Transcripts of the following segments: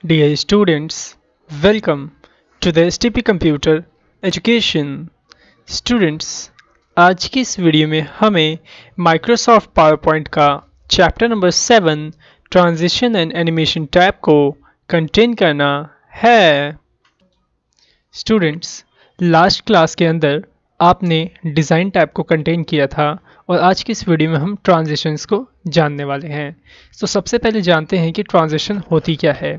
Dear students, welcome to the STP Computer Education. Students, आज की इस वीडियो में हमें Microsoft PowerPoint का chapter number 7 transition and animation tab को कंटेन करना है। स्टूडेंट्स, लास्ट क्लास के अंदर आपने डिज़ाइन टैब को कंटेन किया था और आज की इस वीडियो में हम ट्रांजिशंस को जानने वाले हैं। तो सबसे पहले जानते हैं कि ट्रांजिशन होती क्या है।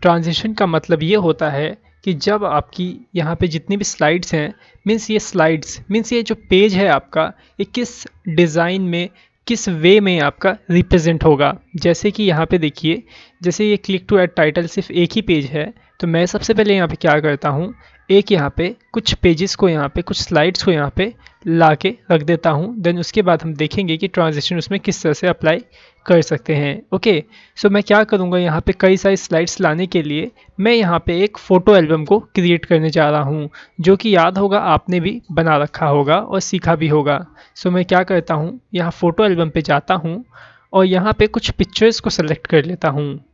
ट्रांजिशन का मतलब ये होता है कि जब आपकी यहाँ पे जितनी भी स्लाइड्स हैं, मीन्स ये जो पेज है आपका, ये किस डिज़ाइन में, किस वे में आपका रिप्रेजेंट होगा। जैसे कि यहाँ पे देखिए, जैसे ये क्लिक टू ऐड टाइटल सिर्फ एक ही पेज है, तो मैं सबसे पहले यहाँ पे क्या करता हूँ, एक यहाँ पे कुछ पेजेस को, यहाँ पे कुछ स्लाइड्स को यहाँ पे ला के रख देता हूँ। देन उसके बाद हम देखेंगे कि ट्रांजिशन उसमें किस तरह से अप्लाई कर सकते हैं। ओके, सो मैं क्या करूँगा, यहाँ पे कई सारी स्लाइड्स लाने के लिए मैं यहाँ पे एक फ़ोटो एल्बम को क्रिएट करने जा रहा हूँ, जो कि याद होगा आपने भी बना रखा होगा और सीखा भी होगा। सो मैं क्या करता हूँ, यहाँ फ़ोटो एल्बम पे जाता हूँ और यहाँ पे कुछ पिक्चर्स को सेलेक्ट कर लेता हूँ।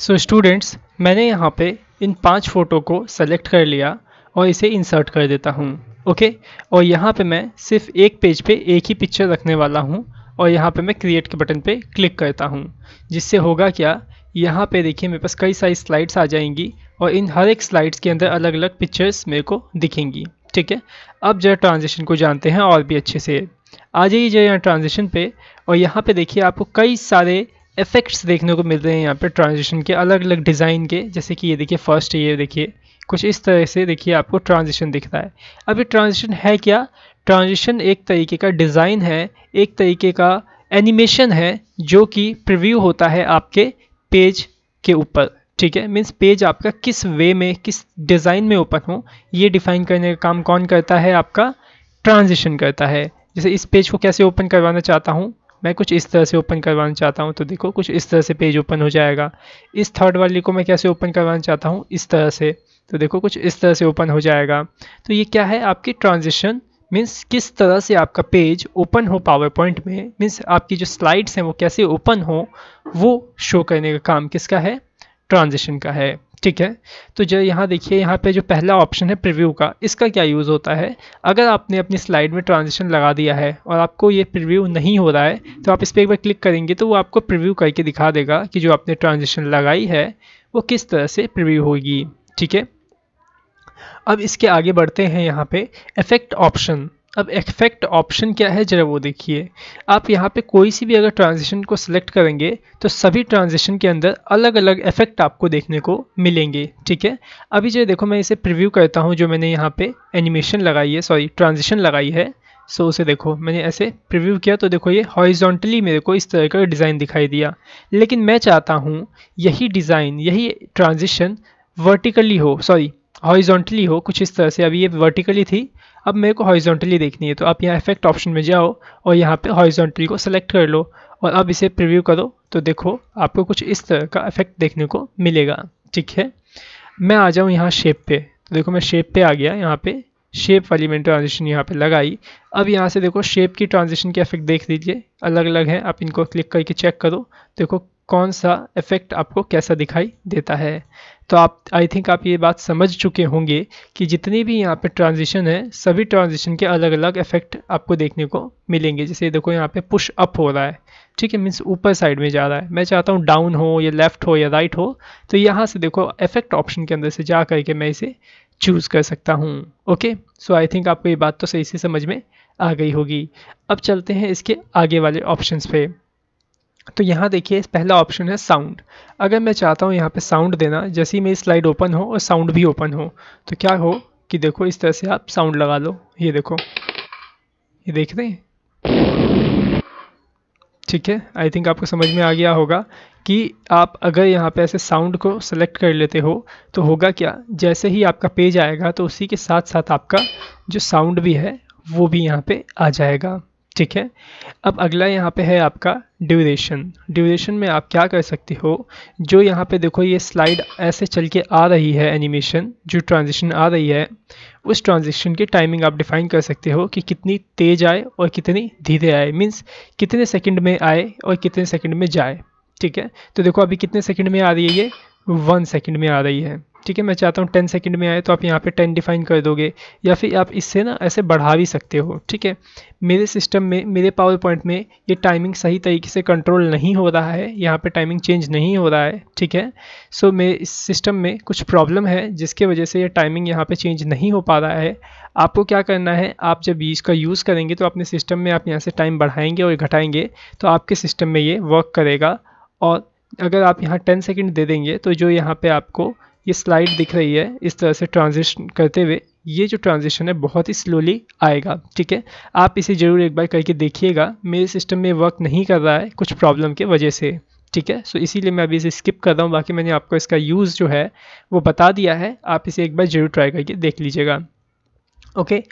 सो स्टूडेंट्स, मैंने यहाँ पे इन 5 फ़ोटो को सेलेक्ट कर लिया और इसे इंसर्ट कर देता हूँ। ओके, और यहाँ पे मैं सिर्फ एक पेज पे एक ही पिक्चर रखने वाला हूँ और यहाँ पे मैं क्रिएट के बटन पे क्लिक करता हूँ। जिससे होगा क्या, यहाँ पे देखिए मेरे पास कई सारी स्लाइड्स आ जाएंगी और इन हर एक स्लाइड्स के अंदर अलग अलग पिक्चर्स मेरे को दिखेंगी। ठीक है, अब जरा ट्रांजिशन को जानते हैं और भी अच्छे से। आ जाइए जरा यहाँ ट्रांजिशन पे, और यहाँ पे देखिए आपको कई सारे इफ़ेक्ट्स देखने को मिल रहे हैं यहाँ पे ट्रांजिशन के, अलग अलग डिज़ाइन के। जैसे कि ये देखिए, फर्स्ट ये देखिए कुछ इस तरह से देखिए आपको ट्रांजिशन दिख रहा है। अब ये ट्रांजिशन है क्या? ट्रांजिशन एक तरीके का डिज़ाइन है, एक तरीके का एनिमेशन है, जो कि प्रीव्यू होता है आपके पेज के ऊपर। ठीक है, मीन्स पेज आपका किस वे में, किस डिज़ाइन में ओपन हो, ये डिफाइन करने का काम कौन करता है? आपका ट्रांजिशन करता है। जैसे इस पेज को कैसे ओपन करवाना चाहता हूँ मैं, कुछ इस तरह से ओपन करवाना चाहता हूँ तो देखो कुछ इस तरह से पेज ओपन हो जाएगा। इस थर्ड वाली को मैं कैसे ओपन करवाना चाहता हूँ, इस तरह से, तो देखो कुछ इस तरह से ओपन हो जाएगा। तो ये क्या है? आपकी ट्रांजिशन, मीन्स किस तरह से आपका पेज ओपन हो पावर पॉइंट में, मीन्स आपकी जो स्लाइड्स हैं वो कैसे ओपन हो, वो शो करने का काम किसका है? ट्रांजिशन का है। ठीक है, तो जो यहाँ देखिए, यहाँ पे जो पहला ऑप्शन है प्रीव्यू का, इसका क्या यूज़ होता है? अगर आपने अपनी स्लाइड में ट्रांजिशन लगा दिया है और आपको ये प्रीव्यू नहीं हो रहा है, तो आप इस पर एक बार क्लिक करेंगे तो वो आपको प्रीव्यू करके दिखा देगा कि जो आपने ट्रांजिशन लगाई है वो किस तरह से प्रीव्यू होगी। ठीक है, अब इसके आगे बढ़ते हैं यहाँ पे इफेक्ट ऑप्शन। अब इफेक्ट ऑप्शन क्या है, जरा वो देखिए। आप यहाँ पे कोई सी भी अगर ट्रांजिशन को सिलेक्ट करेंगे तो सभी ट्रांजिशन के अंदर अलग अलग इफेक्ट आपको देखने को मिलेंगे। ठीक है, अभी जो देखो मैं इसे प्रीव्यू करता हूँ, जो मैंने यहाँ पे एनिमेशन लगाई है, सॉरी ट्रांजिशन लगाई है। सो उसे देखो, मैंने ऐसे प्रीव्यू किया तो देखो ये हॉरिजॉन्टली मेरे को इस तरह का डिज़ाइन दिखाई दिया। लेकिन मैं चाहता हूँ यही डिज़ाइन, यही ट्रांजिशन वर्टिकली हो, सॉरी हॉरिजॉन्टली हो, कुछ इस तरह से। अभी ये वर्टिकली थी, अब मेरे को हॉरिजॉन्टली देखनी है, तो आप यहाँ इफेक्ट ऑप्शन में जाओ और यहाँ पे हॉरिजॉन्टली को सेलेक्ट कर लो और अब इसे प्रीव्यू करो तो देखो आपको कुछ इस तरह का इफेक्ट देखने को मिलेगा। ठीक है, मैं आ जाऊँ यहाँ शेप पे, तो देखो मैं शेप पे आ गया। यहाँ पे शेप वाली मैंने ट्रांजिशन यहाँ पे लगाई। अब यहाँ से देखो शेप की ट्रांजिशन के इफेक्ट देख लीजिए, अलग अलग हैं। आप इनको क्लिक करके चेक करो, देखो कौन सा इफेक्ट आपको कैसा दिखाई देता है। तो आप, आई थिंक आप ये बात समझ चुके होंगे कि जितनी भी यहाँ पे ट्रांजिशन है, सभी ट्रांजिशन के अलग अलग इफेक्ट आपको देखने को मिलेंगे। जैसे देखो यहाँ पे पुश अप हो रहा है, ठीक है, मीन्स ऊपर साइड में जा रहा है। मैं चाहता हूँ डाउन हो या लेफ्ट हो या राइट हो, तो यहाँ से देखो इफेक्ट ऑप्शन के अंदर से जा करके मैं इसे चूज़ कर सकता हूँ। ओके, सो आई थिंक आपको ये बात तो सही से समझ में आ गई होगी। अब चलते हैं इसके आगे वाले ऑप्शंस पे। तो यहाँ देखिए पहला ऑप्शन है साउंड। अगर मैं चाहता हूँ यहाँ पे साउंड देना, जैसे ही मेरी स्लाइड ओपन हो और साउंड भी ओपन हो, तो क्या हो कि देखो इस तरह से आप साउंड लगा लो। ये देखो, ये देख रहे हैं? ठीक है, आई थिंक आपको समझ में आ गया होगा कि आप अगर यहाँ पे ऐसे साउंड को सेलेक्ट कर लेते हो तो होगा क्या, जैसे ही आपका पेज आएगा तो उसी के साथ साथ आपका जो साउंड भी है वो भी यहाँ पे आ जाएगा। ठीक है, अब अगला यहाँ पे है आपका ड्यूरेशन। ड्यूरेशन में आप क्या कर सकते हो, जो यहाँ पे देखो ये स्लाइड ऐसे चल के आ रही है, एनिमेशन जो ट्रांजिशन आ रही है, उस ट्रांजिशन की टाइमिंग आप डिफाइन कर सकते हो कि कितनी तेज आए और कितनी धीरे आए, मीन्स कितने सेकंड में आए और कितने सेकंड में जाए। ठीक है। तो देखो अभी कितने सेकंड में आ रही है, ये 1 सेकंड में आ रही है। ठीक है, मैं चाहता हूँ 10 सेकंड में आए, तो आप यहाँ पे 10 डिफाइन कर दोगे, या फिर आप इससे ना ऐसे बढ़ा भी सकते हो। ठीक है, मेरे सिस्टम में, मेरे पावर पॉइंट में ये टाइमिंग सही तरीके से कंट्रोल नहीं हो रहा है, यहाँ पे टाइमिंग चेंज नहीं हो रहा है। ठीक है, सो मेरे इस सिस्टम में कुछ प्रॉब्लम है जिसके वजह से ये टाइमिंग यहाँ पे चेंज नहीं हो पा रहा है। आपको क्या करना है, आप जब इसका यूज़ करेंगे तो अपने सिस्टम में आप यहाँ से टाइम बढ़ाएंगे और घटाएंगे, तो आपके सिस्टम में ये वर्क करेगा। और अगर आप यहाँ 10 सेकंड दे देंगे, तो जो यहाँ पे आपको ये स्लाइड दिख रही है इस तरह से ट्रांजिशन करते हुए, ये जो ट्रांजिशन है बहुत ही स्लोली आएगा। ठीक है, आप इसे ज़रूर एक बार करके देखिएगा। मेरे सिस्टम में वर्क नहीं कर रहा है कुछ प्रॉब्लम के वजह से। ठीक है, सो इसीलिए मैं अभी इसे स्किप कर रहा हूँ। बाकी मैंने आपको इसका यूज़ जो है वो बता दिया है, आप इसे एक बार ज़रूर ट्राई करके देख लीजिएगा। ओके,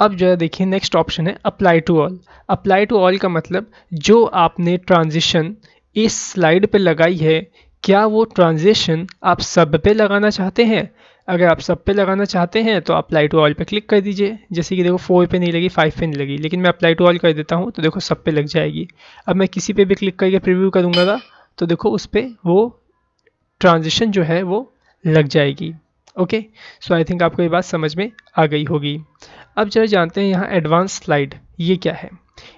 अब जो है देखिए नेक्स्ट ऑप्शन है apply to all. Apply to all का मतलब जो आपने ट्रांजिशन इस स्लाइड पे लगाई है, क्या वो ट्रांजिशन आप सब पे लगाना चाहते हैं? अगर आप सब पे लगाना चाहते हैं तो अप्लाई टू ऑल पे क्लिक कर दीजिए। जैसे कि देखो 4 पे नहीं लगी, 5 पे नहीं लगी, लेकिन मैं अप्लाई टू ऑल कर देता हूँ तो देखो सब पे लग जाएगी। अब मैं किसी पे भी क्लिक करके प्रीव्यू करूँगा ना, तो देखो उस पर वो ट्रांजिशन जो है वो लग जाएगी। ओके, सो आई थिंक आपको ये बात समझ में आ गई होगी। अब जरा जानते हैं यहाँ एडवांस स्लाइड ये क्या है।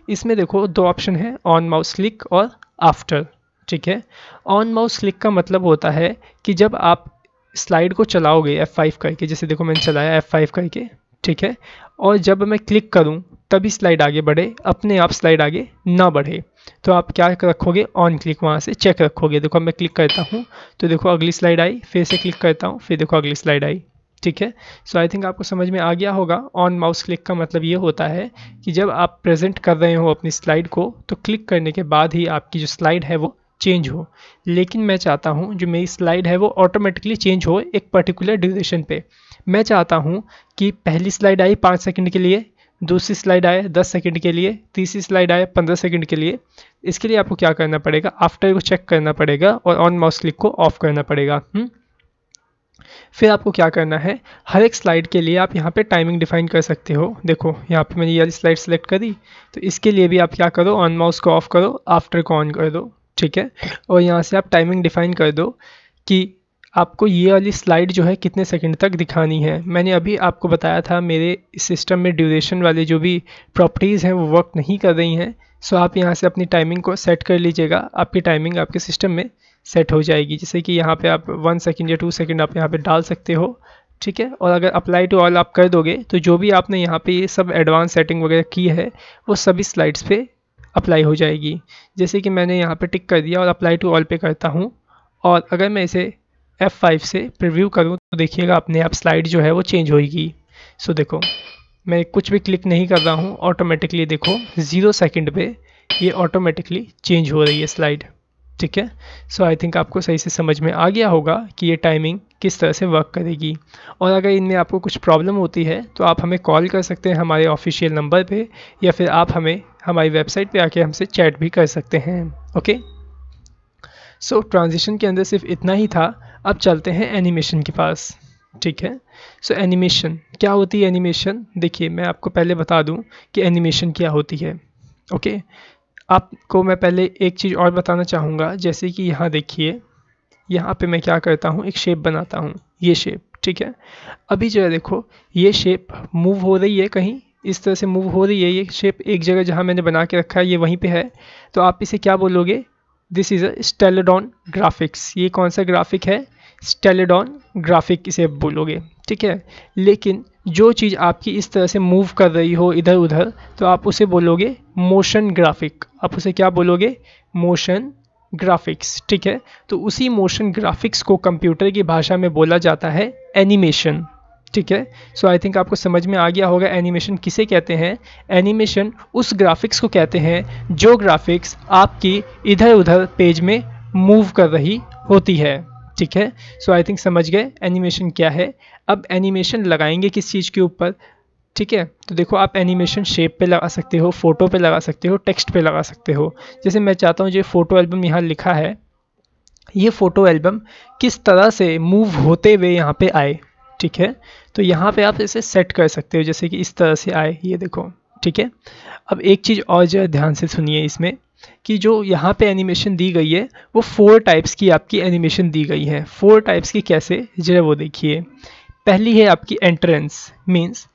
इसमें देखो 2 ऑप्शन है, ऑन माउस क्लिक और आफ्टर। ठीक है, ऑन माउस क्लिक का मतलब होता है कि जब आप स्लाइड को चलाओगे F5 करके, जैसे देखो मैंने चलाया F5 करके, ठीक है, और जब मैं क्लिक करूं तभी स्लाइड आगे बढ़े, अपने आप स्लाइड आगे ना बढ़े, तो आप क्या रखोगे, ऑन क्लिक वहाँ से चेक रखोगे। देखो अब मैं क्लिक करता हूँ तो देखो अगली स्लाइड आई, फिर से क्लिक करता हूँ, फिर देखो अगली स्लाइड आई। ठीक है, सो आई थिंक आपको समझ में आ गया होगा। ऑन माउस क्लिक का मतलब ये होता है कि जब आप प्रेजेंट कर रहे हो अपनी स्लाइड को, तो क्लिक करने के बाद ही आपकी जो स्लाइड है वो चेंज हो। लेकिन मैं चाहता हूँ जो मेरी स्लाइड है वो ऑटोमेटिकली चेंज हो एक पर्टिकुलर ड्यूरेशन पे। मैं चाहता हूँ कि पहली स्लाइड आई 5 सेकंड के लिए, दूसरी स्लाइड आए 10 सेकंड के लिए, तीसरी स्लाइड आए 15 सेकंड के लिए। इसके लिए आपको क्या करना पड़ेगा, आफ्टर को चेक करना पड़ेगा और ऑन माउस क्लिक को ऑफ करना पड़ेगा। फिर आपको क्या करना है, हर एक स्लाइड के लिए आप यहाँ पे टाइमिंग डिफाइन कर सकते हो। देखो यहाँ पे मैंने ये वाली स्लाइड सेलेक्ट करी, तो इसके लिए भी आप क्या करो, ऑन माउस को ऑफ करो, आफ्टर को ऑन कर दो। ठीक है, और यहाँ से आप टाइमिंग डिफाइन कर दो कि आपको ये वाली स्लाइड जो है कितने सेकंड तक दिखानी है। मैंने अभी आपको बताया था मेरे सिस्टम में ड्यूरेशन वाले जो भी प्रॉपर्टीज़ हैं वो वर्क नहीं कर रही हैं। सो आप यहाँ से अपनी टाइमिंग को सेट कर लीजिएगा, आपकी टाइमिंग आपके सिस्टम में सेट हो जाएगी। जैसे कि यहाँ पे आप 1 सेकंड या 2 सेकंड आप यहाँ पे डाल सकते हो। ठीक है, और अगर अप्लाई टू ऑल आप कर दोगे तो जो भी आपने यहाँ पे ये सब एडवांस सेटिंग वगैरह की है वो सभी स्लाइड्स पे अप्लाई हो जाएगी। जैसे कि मैंने यहाँ पे टिक कर दिया और अप्लाई टू ऑल पे करता हूँ, और अगर मैं इसे F5 से प्रीव्यू करूँ तो देखिएगा अपने आप स्लाइड जो है वो चेंज होगी। सो देखो मैं कुछ भी क्लिक नहीं कर रहा हूँ, ऑटोमेटिकली देखो 0 सेकंड पे ये ऑटोमेटिकली चेंज हो रही है स्लाइड। ठीक है, सो आई थिंक आपको सही से समझ में आ गया होगा कि ये टाइमिंग किस तरह से वर्क करेगी। और अगर इनमें आपको कुछ प्रॉब्लम होती है तो आप हमें कॉल कर सकते हैं हमारे ऑफिशियल नंबर पे, या फिर आप हमें हमारी वेबसाइट पे आके हमसे चैट भी कर सकते हैं। ओके, सो ट्रांजिशन के अंदर सिर्फ इतना ही था। अब चलते हैं एनिमेशन के पास। ठीक है, सो एनिमेशन क्या होती है। एनिमेशन देखिए मैं आपको पहले बता दूं कि एनिमेशन क्या होती है। ओके, आपको मैं पहले एक चीज़ और बताना चाहूँगा, जैसे कि यहाँ देखिए, यहाँ पे मैं क्या करता हूँ, एक शेप बनाता हूँ, ये शेप। ठीक है, अभी जो है देखो ये शेप मूव हो रही है, कहीं इस तरह से मूव हो रही है। ये शेप एक जगह जहाँ मैंने बना के रखा है ये वहीं पे है, तो आप इसे क्या बोलोगे, दिस इज़ अ स्टेलेडॉन ग्राफिक्स। ये कौन सा ग्राफिक है, स्टेलेडॉन ग्राफिक इसे बोलोगे। ठीक है, लेकिन जो चीज़ आपकी इस तरह से मूव कर रही हो इधर उधर, तो आप उसे बोलोगे मोशन ग्राफिक। आप उसे क्या बोलोगे, मोशन ग्राफिक्स। ठीक है, तो उसी मोशन ग्राफिक्स को कंप्यूटर की भाषा में बोला जाता है एनिमेशन। ठीक है, सो आई थिंक आपको समझ में आ गया होगा एनिमेशन किसे कहते हैं। एनिमेशन उस ग्राफिक्स को कहते हैं जो ग्राफिक्स आपकी इधर उधर पेज में मूव कर रही होती है। ठीक है, सो आई थिंक समझ गए एनिमेशन क्या है। अब एनिमेशन लगाएंगे किस चीज़ के ऊपर। ठीक है, तो देखो आप एनिमेशन शेप पे लगा सकते हो, फोटो पे लगा सकते हो, टेक्स्ट पे लगा सकते हो। जैसे मैं चाहता हूँ जो फोटो एल्बम यहाँ लिखा है, ये फ़ोटो एल्बम किस तरह से मूव होते हुए यहाँ पे आए। ठीक है, तो यहाँ पे आप इसे सेट कर सकते हो, जैसे कि इस तरह से आए, ये देखो। ठीक है, अब एक चीज़ और जो ध्यान से सुनिए इसमें, कि जो यहाँ पे एनिमेशन दी गई है वो 4 टाइप्स की आपकी एनिमेशन दी गई है। 4 टाइप्स की कैसे, जरा वो देखिए। पहली है आपकी एंट्रेंस, मीन्स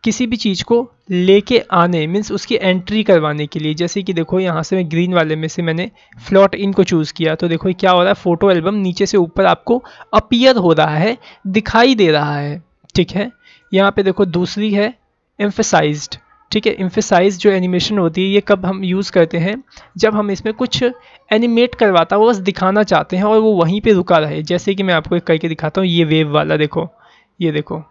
किसी भी चीज़ को लेके आने, मीन्स उसकी एंट्री करवाने के लिए। जैसे कि देखो यहाँ से मैं ग्रीन वाले में से मैंने फ्लॉट इन को चूज़ किया, तो देखो क्या हो रहा है, फ़ोटो एल्बम नीचे से ऊपर आपको अपीयर हो रहा है, दिखाई दे रहा है। ठीक है, यहाँ पे देखो दूसरी है एम्फेसाइज्ड। ठीक है, एम्फेसाइज जो एनिमेशन होती है ये कब हम यूज़ करते हैं, जब हम इसमें कुछ एनिमेट करवाता वो बस दिखाना चाहते हैं और वो वहीं पे रुका रहे। जैसे कि मैं आपको एक करके दिखाता हूँ, ये वेव वाला देखो, ये देखो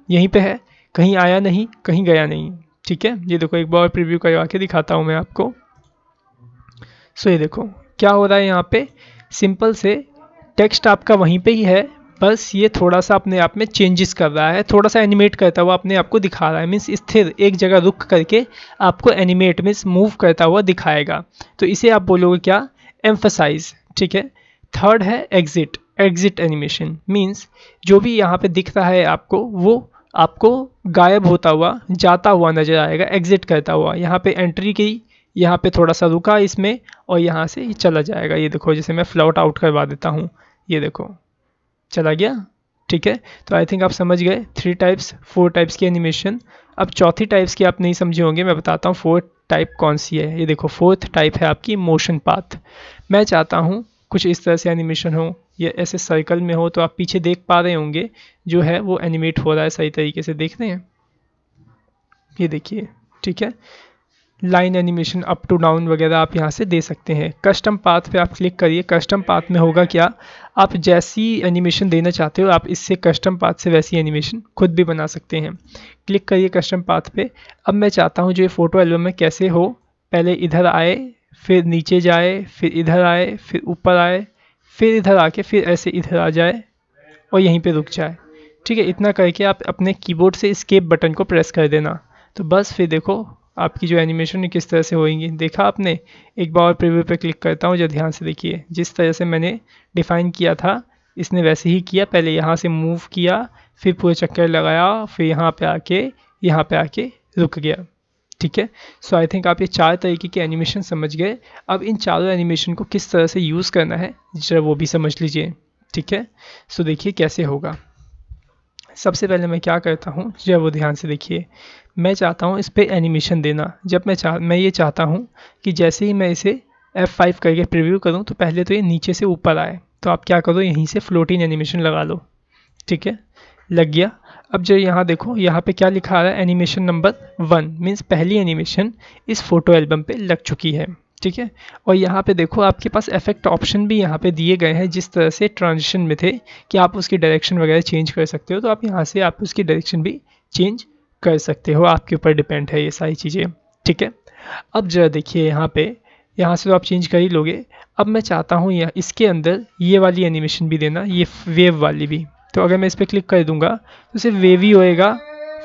यहीं पे है, कहीं आया नहीं, कहीं गया नहीं। ठीक है, ये देखो एक बार प्रीव्यू करवा के दिखाता हूँ मैं आपको। सो ये देखो क्या हो रहा है, यहाँ पे सिंपल से टेक्स्ट आपका वहीं पे ही है, बस ये थोड़ा सा अपने आप में चेंजेस कर रहा है, थोड़ा सा एनिमेट करता हुआ अपने आप को दिखा रहा है। मीन्स स्थिर एक जगह रुक करके आपको एनिमेट मीन्स मूव करता हुआ दिखाएगा, तो इसे आप बोलोगे क्या, एम्फसाइज। ठीक है, थर्ड है एग्जिट। एग्जिट एनिमेशन मीन्स जो भी यहाँ पे दिख रहा है आपको वो आपको गायब होता हुआ जाता हुआ नजर आएगा, एग्जिट करता हुआ। यहाँ पे एंट्री की, यहाँ पे थोड़ा सा रुका इसमें और यहाँ से ये चला जाएगा। ये देखो जैसे मैं फ्लॉट आउट करवा देता हूँ, ये देखो चला गया। ठीक है, तो आई थिंक आप समझ गए 3 टाइप्स 4 टाइप्स की एनिमेशन। अब चौथी टाइप्स की आप नहीं समझे होंगे, मैं बताता हूँ 4th टाइप कौन सी है। ये देखो 4th टाइप है आपकी मोशन पाथ। मैं चाहता हूँ कुछ इस तरह से एनिमेशन हो, या ऐसे सर्कल में हो, तो आप पीछे देख पा रहे होंगे जो है वो एनिमेट हो रहा है सही तरीके से, देख रहे हैं, ये देखिए। ठीक है, line animation up to down वगैरह आप यहाँ से दे सकते हैं। कस्टम पाथ पे आप क्लिक करिए। कस्टम पाथ में होगा क्या, आप जैसी एनिमेशन देना चाहते हो आप इससे कस्टम पाथ से वैसी एनिमेशन खुद भी बना सकते हैं। क्लिक करिए कस्टम पाथ पे। अब मैं चाहता हूँ जो ये फ़ोटो एल्बम में कैसे हो, पहले इधर आए, फिर नीचे जाए, फिर इधर आए, फिर ऊपर आए, फिर इधर आके फिर ऐसे इधर आ जाए और यहीं पे रुक जाए। ठीक है, इतना करके आप अपने कीबोर्ड से एस्केप बटन को प्रेस कर देना, तो बस फिर देखो आपकी जो एनिमेशन है किस तरह से होएंगी। देखा आपने, एक बार और प्रीव्यू पे क्लिक करता हूँ, जो ध्यान से देखिए, जिस तरह से मैंने डिफ़ाइन किया था इसने वैसे ही किया। पहले यहाँ से मूव किया, फिर पूरे चक्कर लगाया, फिर यहाँ पे आके रुक गया। ठीक है, सो आई थिंक आप ये 4 तरीके के एनिमेशन समझ गए। अब इन चारों एनिमेशन को किस तरह से यूज़ करना है जरा वो भी समझ लीजिए। ठीक है, सो देखिए कैसे होगा। सबसे पहले मैं क्या करता हूँ जरा वो ध्यान से देखिए। मैं चाहता हूँ इस पर एनिमेशन देना। जब मैं ये चाहता हूँ कि जैसे ही मैं इसे F5 करके प्रीव्यू करूँ तो पहले तो ये नीचे से ऊपर आए, तो आप क्या करो यहीं से फ्लोटिंग एनिमेशन लगा लो। ठीक है, लग गया। अब जो यहाँ देखो, यहाँ पे क्या लिखा आ रहा है, एनिमेशन नंबर 1 मीन्स पहली एनिमेशन इस फोटो एल्बम पे लग चुकी है। ठीक है, और यहाँ पे देखो आपके पास इफेक्ट ऑप्शन भी यहाँ पे दिए गए हैं, जिस तरह से ट्रांजिशन में थे कि आप उसकी डायरेक्शन वगैरह चेंज कर सकते हो, तो आप यहाँ से आप उसकी डायरेक्शन भी चेंज कर सकते हो, आपके ऊपर डिपेंड है ये सारी चीज़ें। ठीक है, अब जरा देखिए यहाँ से तो आप चेंज कर ही लोगे। अब मैं चाहता हूँ इसके अंदर ये वाली एनिमेशन भी देना, ये वेव वाली भी। तो अगर मैं इस पर क्लिक कर दूंगा तो सिर्फ वेव ही होएगा,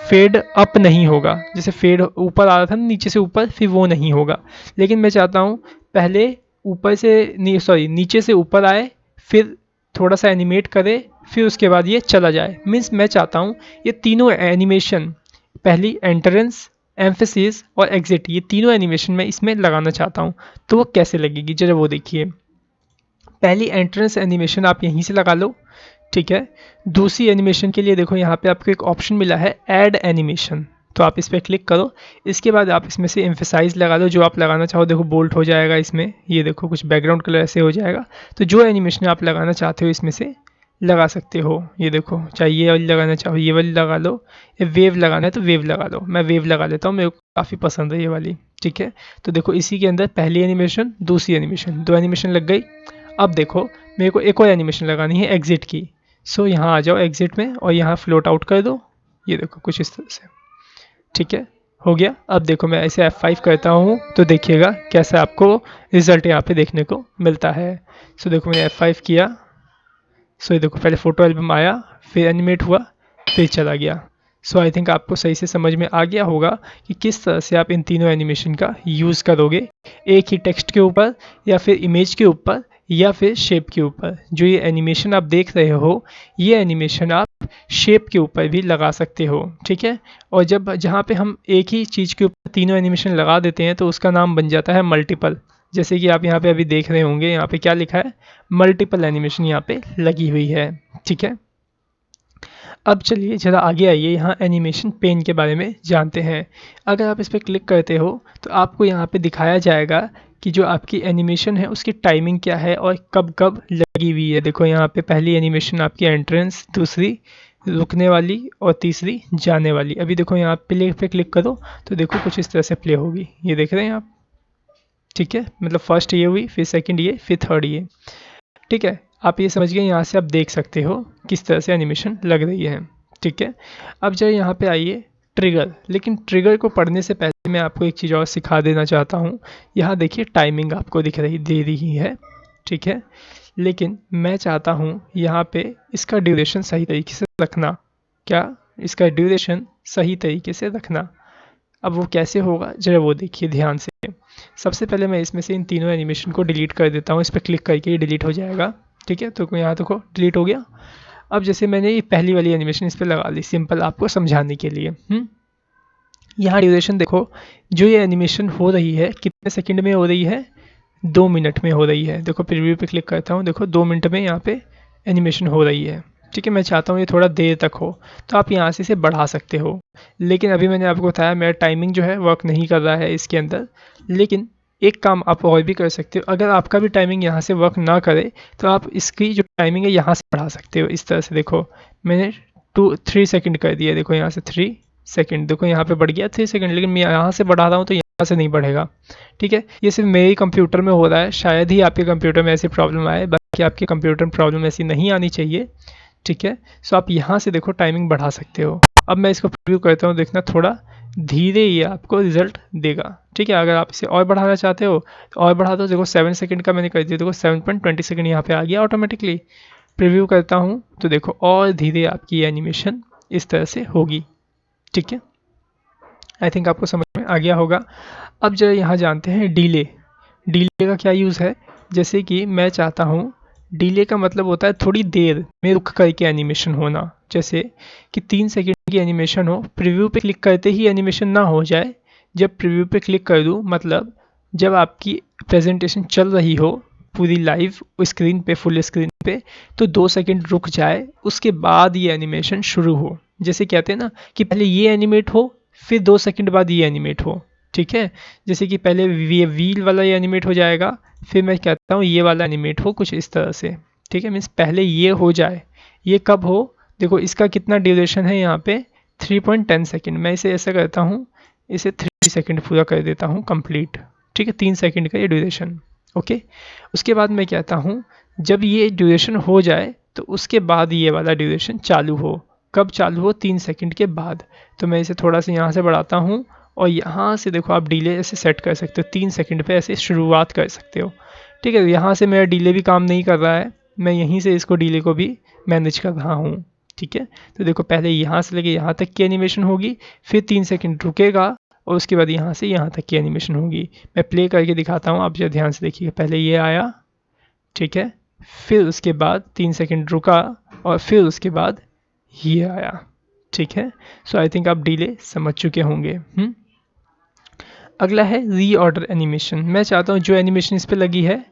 फेड अप नहीं होगा। जैसे फेड ऊपर आ रहा था ना नीचे से ऊपर, फिर वो नहीं होगा। लेकिन मैं चाहता हूँ पहले नीचे से ऊपर आए, फिर थोड़ा सा एनिमेट करे, फिर उसके बाद ये चला जाए। मीन्स मैं चाहता हूँ ये तीनों एनिमेशन, पहली एंट्रेंस, एम्फेसिस और एग्जिट, ये तीनों एनिमेशन मैं इसमें लगाना चाहता हूँ। तो वो कैसे लगेगी जरा वो देखिए। पहली एंट्रेंस एनिमेशन आप यहीं से लगा लो। ठीक है, दूसरी एनिमेशन के लिए देखो यहाँ पे आपको एक ऑप्शन मिला है ऐड एनिमेशन, तो आप इस पर क्लिक करो। इसके बाद आप इसमें से एम्फेसाइज लगा दो, जो आप लगाना चाहो। देखो बोल्ट हो जाएगा इसमें, ये देखो कुछ बैकग्राउंड कलर ऐसे हो जाएगा। तो जो एनिमेशन आप लगाना चाहते हो इसमें से लगा सकते हो। ये देखो, चाहे ये वाली लगाना चाहो ये वाली लगा लो, ये वेव लगाना है तो वेव लगा लो। मैं वेव लगा लेता हूँ, मेरे को काफ़ी पसंद है ये वाली। ठीक है, तो देखो इसी के अंदर पहली एनिमेशन, दूसरी एनिमेशन, 2 एनिमेशन लग गई। अब देखो मेरे को एक और एनिमेशन लगानी है एग्जिट की। सो यहाँ आ जाओ एग्जिट में और यहाँ फ्लोट आउट कर दो। ये देखो कुछ इस तरह से। ठीक है, हो गया। अब देखो मैं ऐसे F5 करता हूँ तो देखिएगा कैसा आपको रिजल्ट यहाँ पे देखने को मिलता है। सो देखो मैंने F5 किया, सो ये देखो पहले फ़ोटो एल्बम आया, फिर एनिमेट हुआ, फिर चला गया। सो आई थिंक आपको सही से समझ में आ गया होगा कि किस तरह से आप इन तीनों एनिमेशन का यूज़ करोगे, एक ही टेक्स्ट के ऊपर या फिर इमेज के ऊपर या फिर शेप के ऊपर। जो ये एनिमेशन आप देख रहे हो ये एनिमेशन आप शेप के ऊपर भी लगा सकते हो। ठीक है, और जहाँ पे हम एक ही चीज़ के ऊपर तीनों एनिमेशन लगा देते हैं तो उसका नाम बन जाता है मल्टीपल। जैसे कि आप यहाँ पे अभी देख रहे होंगे, यहाँ पे क्या लिखा है, मल्टीपल एनिमेशन यहाँ पे लगी हुई है। ठीक है, अब चलिए ज़रा आगे आइए, यहाँ एनिमेशन पेन के बारे में जानते हैं। अगर आप इस पर क्लिक करते हो तो आपको यहाँ पे दिखाया जाएगा कि जो आपकी एनिमेशन है उसकी टाइमिंग क्या है और कब कब लगी हुई है। देखो यहाँ पे पहली एनिमेशन आपकी एंट्रेंस, दूसरी रुकने वाली और तीसरी जाने वाली। अभी देखो यहाँ प्ले पे क्लिक करो तो देखो कुछ इस तरह से प्ले होगी, ये देख रहे हैं आप। ठीक है, मतलब फर्स्ट ये हुई, फिर सेकंड ये, फिर थर्ड ये। ठीक है, आप ये समझ गए, यहाँ से आप देख सकते हो किस तरह से एनिमेशन लग रही है। ठीक है, अब जब यहाँ पे आइए ट्रिगर, लेकिन ट्रिगर को पढ़ने से पहले मैं आपको एक चीज़ और सिखा देना चाहता हूँ। यहाँ देखिए टाइमिंग आपको दे रही है। ठीक है, लेकिन मैं चाहता हूँ यहाँ पे इसका ड्यूरेशन सही तरीके से रखना। क्या, इसका ड्यूरेशन सही तरीके से रखना। अब वो कैसे होगा जरा वो देखिए ध्यान से। सबसे पहले मैं इसमें से इन तीनों एनिमेशन को डिलीट कर देता हूँ, इस पर क्लिक करके ये डिलीट हो जाएगा। ठीक है, तो यहाँ देखो डिलीट हो गया। अब जैसे मैंने ये पहली वाली एनिमेशन इस पर लगा ली सिंपल आपको समझाने के लिए। यहाँ ड्यूरेशन देखो, जो ये एनिमेशन हो रही है कितने सेकंड में हो रही है, 2 मिनट में हो रही है। देखो प्रीव्यू पे क्लिक करता हूँ, देखो 2 मिनट में यहाँ पे एनिमेशन हो रही है। ठीक है, मैं चाहता हूँ ये थोड़ा देर तक हो तो आप यहाँ से इसे बढ़ा सकते हो, लेकिन अभी मैंने आपको बताया मेरा टाइमिंग जो है वर्क नहीं कर रहा है इसके अंदर। लेकिन एक काम आप और भी कर सकते हो, अगर आपका भी टाइमिंग यहाँ से वर्क ना करे तो आप इसकी जो टाइमिंग है यहाँ से बढ़ा सकते हो। इस तरह से देखो मैंने 3 सेकंड कर दिया, देखो यहाँ से 3 सेकंड, देखो यहाँ पे बढ़ गया 3 सेकंड, लेकिन मैं यहाँ से बढ़ा रहा हूँ तो यहाँ से नहीं बढ़ेगा। ठीक है, ये सिर्फ मेरे ही कंप्यूटर में हो रहा है, शायद ही आपके कंप्यूटर में ऐसी प्रॉब्लम आए, बाकी आपके कंप्यूटर में प्रॉब्लम ऐसी नहीं आनी चाहिए। ठीक है, सो आप यहाँ से देखो टाइमिंग बढ़ा सकते हो। अब मैं इसको प्रीव्यू करता हूँ, देखना थोड़ा धीरे ये आपको रिजल्ट देगा। ठीक है, अगर आप इसे और बढ़ाना चाहते हो तो और बढ़ा दो। देखो 7 सेकंड का मैंने कर दिया, देखो 7.20 सेकंड यहाँ पे आ गया ऑटोमेटिकली। प्रीव्यू करता हूँ तो देखो और धीरे आपकी एनिमेशन इस तरह से होगी। ठीक है, आई थिंक आपको समझ में आ गया होगा। अब जरा यहाँ जानते हैं डिले। डिले का क्या यूज़ है, जैसे कि मैं चाहता हूँ, डिले का मतलब होता है थोड़ी देर में रुक करके एनिमेशन होना। जैसे कि 3 सेकंड की एनिमेशन हो, प्रीव्यू पे क्लिक करते ही एनिमेशन ना हो जाए। जब प्रीव्यू पे क्लिक कर दूँ, मतलब जब आपकी प्रेजेंटेशन चल रही हो पूरी लाइव स्क्रीन पे, फुल स्क्रीन पे, तो 2 सेकंड रुक जाए, उसके बाद ये एनिमेशन शुरू हो। जैसे कहते हैं ना कि पहले ये एनिमेट हो फिर 2 सेकंड बाद ये एनिमेट हो। ठीक है, जैसे कि पहले व्हील वाला ये एनिमेट हो जाएगा, फिर मैं कहता हूँ ये वाला एनिमेट हो, कुछ इस तरह से। ठीक है, मीन्स पहले ये हो जाए। ये कब हो, देखो इसका कितना ड्यूरेशन है यहाँ पे 3.10 सेकेंड। मैं इसे ऐसा करता हूँ, इसे 3 सेकेंड पूरा कर देता हूँ कंप्लीट। ठीक है, 3 सेकेंड का ये ड्यूरेशन। ओके, उसके बाद मैं कहता हूँ जब ये ड्यूरेशन हो जाए तो उसके बाद ये वाला ड्यूरेशन चालू हो। कब चालू हो, 3 सेकेंड के बाद। तो मैं इसे थोड़ा सा यहाँ से बढ़ाता हूँ और यहाँ से देखो आप डिले ऐसे सेट कर सकते हो, 3 सेकंड पे ऐसे शुरुआत कर सकते हो। ठीक है, यहाँ से मेरा डिले भी काम नहीं कर रहा है, मैं यहीं से इसको डिले को भी मैनेज कर रहा हूँ। ठीक है, तो देखो पहले यहाँ से लेके यहाँ तक की एनिमेशन होगी, फिर 3 सेकंड रुकेगा और उसके बाद यहाँ से यहाँ तक की एनिमेशन होगी। मैं प्ले करके दिखाता हूँ, आप जो ध्यान से देखिए। पहले ये आया, ठीक है, फिर उसके बाद 3 सेकंड रुका और फिर उसके बाद ये आया। ठीक है, सो आई थिंक आप डिले समझ चुके होंगे। अगला है रीऑर्डर एनिमेशन। मैं चाहता हूँ जो एनिमेशन इस पर लगी है,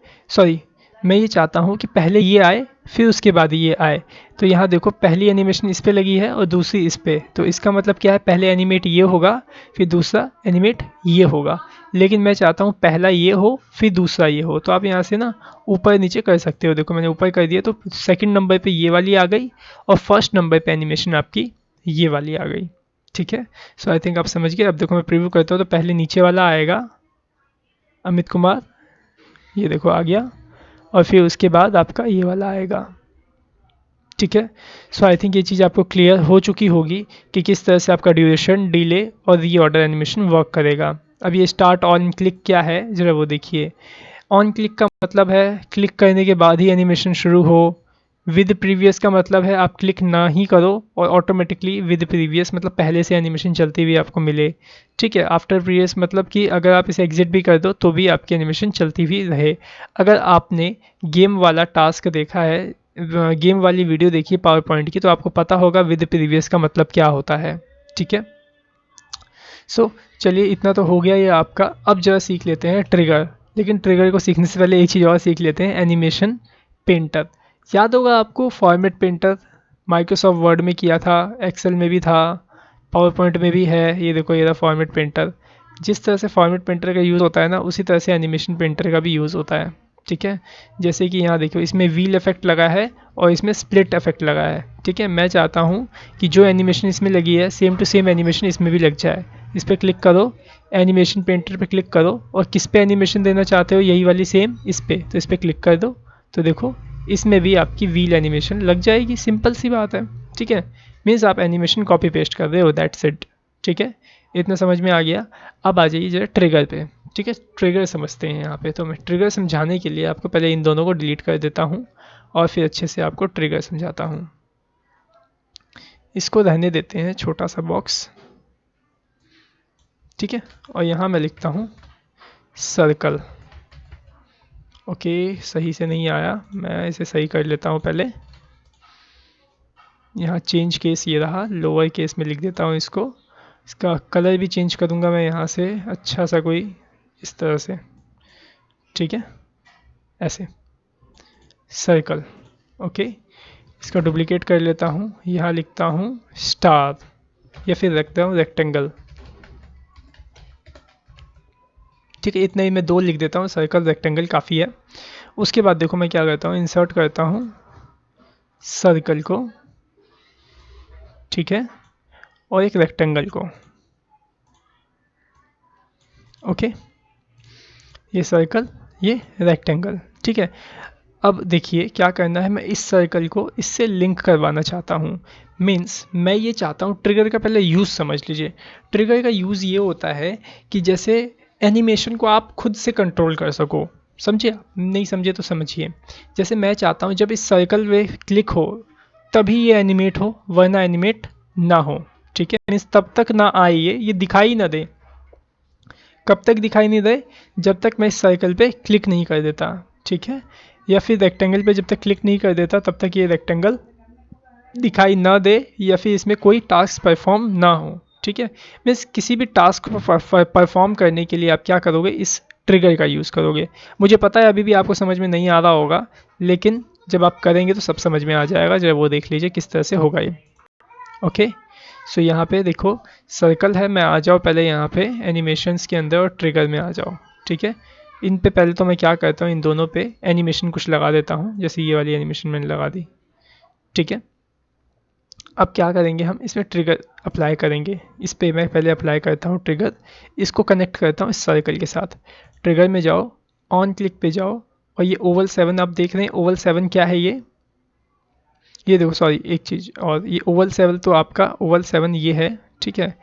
मैं ये चाहता हूँ कि पहले ये आए फिर उसके बाद ये आए। तो यहाँ देखो पहली एनिमेशन इस पर लगी है और दूसरी इस पर, तो इसका मतलब क्या है, पहले एनिमेट ये होगा फिर दूसरा एनिमेट ये होगा। लेकिन मैं चाहता हूँ पहला ये हो फिर दूसरा ये हो, तो आप यहाँ से ना ऊपर नीचे कर सकते हो। देखो मैंने ऊपर कर दिया तो सेकंड नंबर पे ये वाली आ गई और फर्स्ट नंबर पे एनिमेशन आपकी ये वाली आ गई। ठीक है, सो आई थिंक आप समझ गए। अब देखो मैं प्रीव्यू करता हूँ तो पहले नीचे वाला आएगा अमित कुमार, ये देखो आ गया, और फिर उसके बाद आपका ये वाला आएगा। ठीक है, सो आई थिंक ये चीज़ आपको क्लियर हो चुकी होगी कि किस तरह से आपका ड्यूरेशन, डिले और रीऑर्डर एनिमेशन वर्क करेगा। अब ये स्टार्ट ऑन क्लिक क्या है जरा वो देखिए। ऑन क्लिक का मतलब है क्लिक करने के बाद ही एनिमेशन शुरू हो। विद प्रीवियस का मतलब है आप क्लिक ना ही करो और ऑटोमेटिकली विद प्रीवियस मतलब पहले से एनिमेशन चलती हुई आपको मिले। ठीक है, आफ्टर प्रीवियस मतलब कि अगर आप इसे एग्जिट भी कर दो तो भी आपकी एनिमेशन चलती हुई रहे। अगर आपने गेम वाला टास्क देखा है, गेम वाली वीडियो देखी पावर पॉइंट की, तो आपको पता होगा विद प्रीवियस का मतलब क्या होता है। ठीक है, सो चलिए इतना तो हो गया ये आपका। अब जरा सीख लेते हैं ट्रिगर। लेकिन ट्रिगर को सीखने से पहले एक चीज़ और सीख लेते हैं, एनिमेशन पेंटर। याद होगा आपको फॉर्मेट पेंटर, माइक्रोसॉफ्ट वर्ड में किया था, एक्सेल में भी था, पावर पॉइंट में भी है। ये देखो, ये रहा फॉर्मेट पेंटर। जिस तरह से फॉर्मेट पेंटर का यूज़ होता है ना, उसी तरह से एनिमेशन पेंटर का भी यूज़ होता है। ठीक है, जैसे कि यहाँ देखो, इसमें व्हील इफेक्ट लगा है और इसमें स्प्लिट इफेक्ट लगा है। ठीक है, मैं चाहता हूँ कि जो एनिमेशन इसमें लगी है सेम टू सेम एनिमेशन इसमें भी लग जाए। इस पर क्लिक करो, एनिमेशन पेंटर पे क्लिक करो, और किस पे एनिमेशन देना चाहते हो, यही वाली सेम इस पे, तो इस पर क्लिक कर दो। तो देखो, इसमें भी आपकी व्हील एनिमेशन लग जाएगी। सिंपल सी बात है। ठीक है, मीन्स आप एनिमेशन कॉपी पेस्ट कर रहे हो, दैट्स इट। ठीक है, इतना समझ में आ गया। अब आ जाइए जरा ट्रिगर पे। ठीक है, ट्रिगर समझते हैं यहाँ पे। तो मैं ट्रिगर समझाने के लिए आपको पहले इन दोनों को डिलीट कर देता हूँ और फिर अच्छे से आपको ट्रिगर समझाता हूँ। इसको रहने देते हैं छोटा सा बॉक्स। ठीक है, और यहाँ मैं लिखता हूँ सर्कल। ओके, सही से नहीं आया, मैं इसे सही कर लेता हूँ पहले। यहाँ चेंज केस ये रहा, लोअर केस में लिख देता हूँ इसको। इसका कलर भी चेंज करूँगा मैं यहाँ से, अच्छा सा कोई इस तरह से। ठीक है, ऐसे सर्कल। ओके, इसका डुप्लीकेट कर लेता हूँ, यहाँ लिखता हूँ स्टार, या फिर रखता हूँ रेक्टेंगल। ठीक है, इतना ही मैं दो लिख देता हूँ, सर्कल रेक्टेंगल काफ़ी है। उसके बाद देखो मैं क्या करता हूँ, इंसर्ट करता हूँ सर्कल को, ठीक है, और एक रेक्टेंगल को। ओके, ये सर्कल, ये रेक्टेंगल। ठीक है, अब देखिए क्या करना है, मैं इस सर्कल को इससे लिंक करवाना चाहता हूँ। मीन्स मैं ये चाहता हूँ, ट्रिगर का पहले यूज़ समझ लीजिए। ट्रिगर का यूज़ ये होता है कि जैसे एनिमेशन को आप खुद से कंट्रोल कर सको। समझे आप? नहीं समझे तो समझिए। जैसे मैं चाहता हूँ जब इस सर्कल पे क्लिक हो तभी ये एनिमेट हो, वरना एनिमेट ना हो। ठीक है, मीन्स तब तक ना आए, ये दिखाई ना दे। कब तक दिखाई नहीं दे? जब तक मैं इस सर्कल पे क्लिक नहीं कर देता। ठीक है, या फिर रेक्टेंगल पे जब तक क्लिक नहीं कर देता तब तक ये रेक्टेंगल दिखाई ना दे, या फिर इसमें कोई टास्क परफॉर्म ना हो। ठीक है, मीन्स किसी भी टास्क को परफॉर्म करने के लिए आप क्या करोगे, इस ट्रिगर का यूज़ करोगे। मुझे पता है अभी भी आपको समझ में नहीं आ रहा होगा, लेकिन जब आप करेंगे तो सब समझ में आ जाएगा। जब वो देख लीजिए किस तरह से होगा ये। ओके, सो यहाँ पे देखो सर्कल है, मैं आ जाओ पहले यहाँ पे एनिमेशंस के अंदर और ट्रिगर में आ जाओ। ठीक है, इन पे पहले तो मैं क्या करता हूँ, इन दोनों पे एनिमेशन कुछ लगा देता हूँ, जैसे ये वाली एनिमेशन मैंने लगा दी। ठीक है, अब क्या करेंगे, हम इसमें ट्रिगर अप्लाई करेंगे। इस पे मैं पहले अप्लाई करता हूँ ट्रिगर, इसको कनेक्ट करता हूँ इस सर्कल के साथ। ट्रिगर में जाओ, ऑन क्लिक पे जाओ, और ये ओवल 7 आप देख रहे हैं। ओवल 7 क्या है, ये देखो, सॉरी एक चीज़ और, ये ओवल 7 तो आपका ओवल 7 ये है। ठीक है,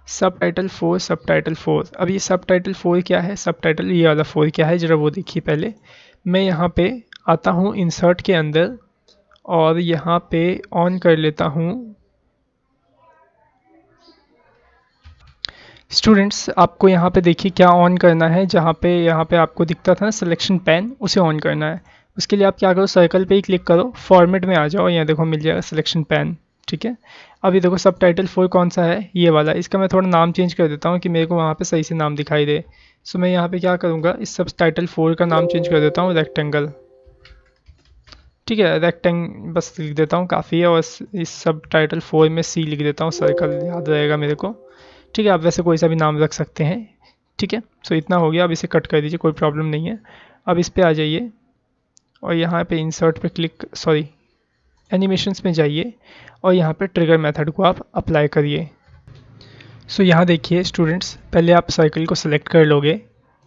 सब टाइटल 4, सब टाइटल 4। अब ये सब टाइटल 4 क्या है, सब टाइटल ये वाला 4 क्या है, ज़रा वो देखिए पहले। मैं यहाँ पे आता हूँ इंसर्ट के अंदर और यहाँ पे ऑन कर लेता हूँ। स्टूडेंट्स, आपको यहाँ पे देखिए क्या ऑन करना है, जहाँ पे यहाँ पे आपको दिखता था ना सिलेक्शन पैन, उसे ऑन करना है। उसके लिए आप क्या करो, सर्कल पे ही क्लिक करो, फॉर्मेट में आ जाओ, यहाँ देखो मिल जाएगा सिलेक्शन पैन। ठीक है, अब ये देखो सब टाइटल 4 कौन सा है, ये वाला। इसका मैं थोड़ा नाम चेंज कर देता हूँ कि मेरे को वहाँ पे सही से नाम दिखाई दे। सो मैं यहाँ पे क्या करूँगा, इस सब टाइटल 4 का नाम चेंज कर देता हूँ रेक्टेंगल। ठीक है, बस लिख देता हूँ, काफ़ी है। और इस सब टाइटल 4 में सी लिख देता हूँ, सर्कल याद रहेगा मेरे को। ठीक है, आप वैसे कोई सा भी नाम रख सकते हैं। ठीक है, सो इतना हो गया। अब इसे कट कर दीजिए, कोई प्रॉब्लम नहीं है। अब इस पे आ जाइए और यहाँ पे इंसर्ट पे क्लिक, सॉरी एनिमेशंस में जाइए और यहाँ पे ट्रिगर मेथड को आप अप्लाई करिए। सो यहाँ देखिए स्टूडेंट्स, पहले आप सर्कल को सिलेक्ट कर लोगे,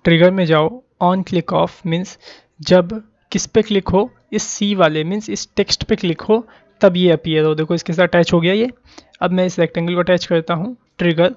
ट्रिगर में जाओ, ऑन क्लिक ऑफ मीन्स जब किस पे क्लिक हो, इस सी वाले मीन्स इस टेक्स्ट पे क्लिक हो तब ये अपीयर हो। देखो इसके साथ अटैच हो गया ये। अब मैं इस रेक्टेंगल को अटैच करता हूँ, trigger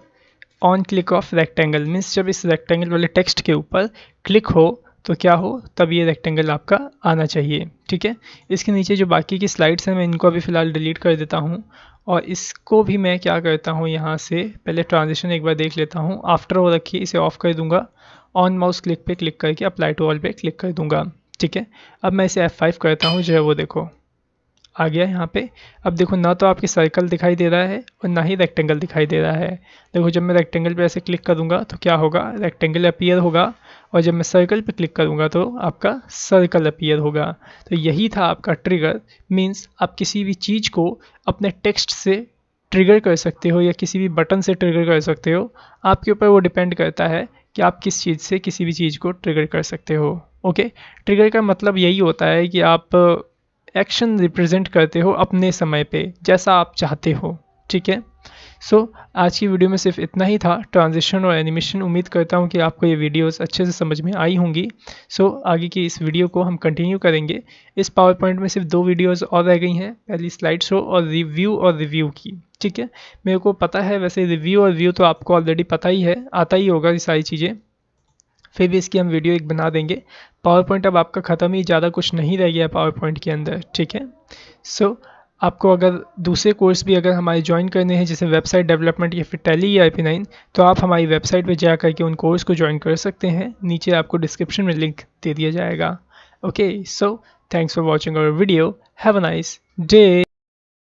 on click of rectangle means जब इस रेक्टेंगल वाले टेक्स्ट के ऊपर क्लिक हो तो क्या हो, तब ये रेक्टेंगल आपका आना चाहिए। ठीक है, इसके नीचे जो बाकी की स्लाइड्स हैं मैं इनको अभी फ़िलहाल डिलीट कर देता हूँ, और इसको भी मैं क्या करता हूँ, यहाँ से पहले ट्रांजिशन एक बार देख लेता हूँ। आफ्टर हो रखी है, इसे ऑफ कर दूंगा, ऑन माउस क्लिक पे क्लिक करके अप्लाई टू ऑल पे क्लिक कर दूंगा। ठीक है, अब मैं इसे F5 करता हूँ, जो है वो देखो आ गया यहाँ पे। अब देखो ना तो आपकी सर्कल दिखाई दे रहा है और ना ही रेक्टेंगल दिखाई दे रहा है। देखो जब मैं रेक्टेंगल पे ऐसे क्लिक करूँगा तो क्या होगा, रेक्टेंगल अपीयर होगा, और जब मैं सर्कल पे क्लिक करूँगा तो आपका सर्कल अपीयर होगा। तो यही था आपका ट्रिगर। मीन्स आप किसी भी चीज़ को अपने टेक्स्ट से ट्रिगर कर सकते हो या किसी भी बटन से ट्रिगर कर सकते हो। आपके ऊपर वो डिपेंड करता है कि आप किस चीज़ से किसी भी चीज़ को ट्रिगर कर सकते हो। ओके, ट्रिगर का मतलब यही होता है कि आप एक्शन रिप्रेजेंट करते हो अपने समय पे जैसा आप चाहते हो। ठीक है, सो आज की वीडियो में सिर्फ इतना ही था, ट्रांजिशन और एनिमेशन। उम्मीद करता हूँ कि आपको ये वीडियोस अच्छे से समझ में आई होंगी। सो आगे की इस वीडियो को हम कंटिन्यू करेंगे। इस पावर पॉइंट में सिर्फ 2 वीडियोस और रह गई हैं, पहली स्लाइड शो और रिव्यू की। ठीक है, मेरे को पता है वैसे रिव्यू और व्यू तो आपको ऑलरेडी पता ही है, आता ही होगा ये सारी चीज़ें, फिर भी इसकी हम वीडियो एक बना देंगे। पावर पॉइंट अब आपका ख़त्म ही, ज़्यादा कुछ नहीं रह गया पावर पॉइंट के अंदर। ठीक है, सो आपको अगर दूसरे कोर्स भी अगर हमारे ज्वाइन करने हैं जैसे वेबसाइट डेवलपमेंट या फिर टैली या IP9, तो आप हमारी वेबसाइट पे जा करके उन कोर्स को ज्वाइन कर सकते हैं। नीचे आपको डिस्क्रिप्शन में लिंक दे दिया जाएगा। Okay, so thanks for watching our video, have a nice day.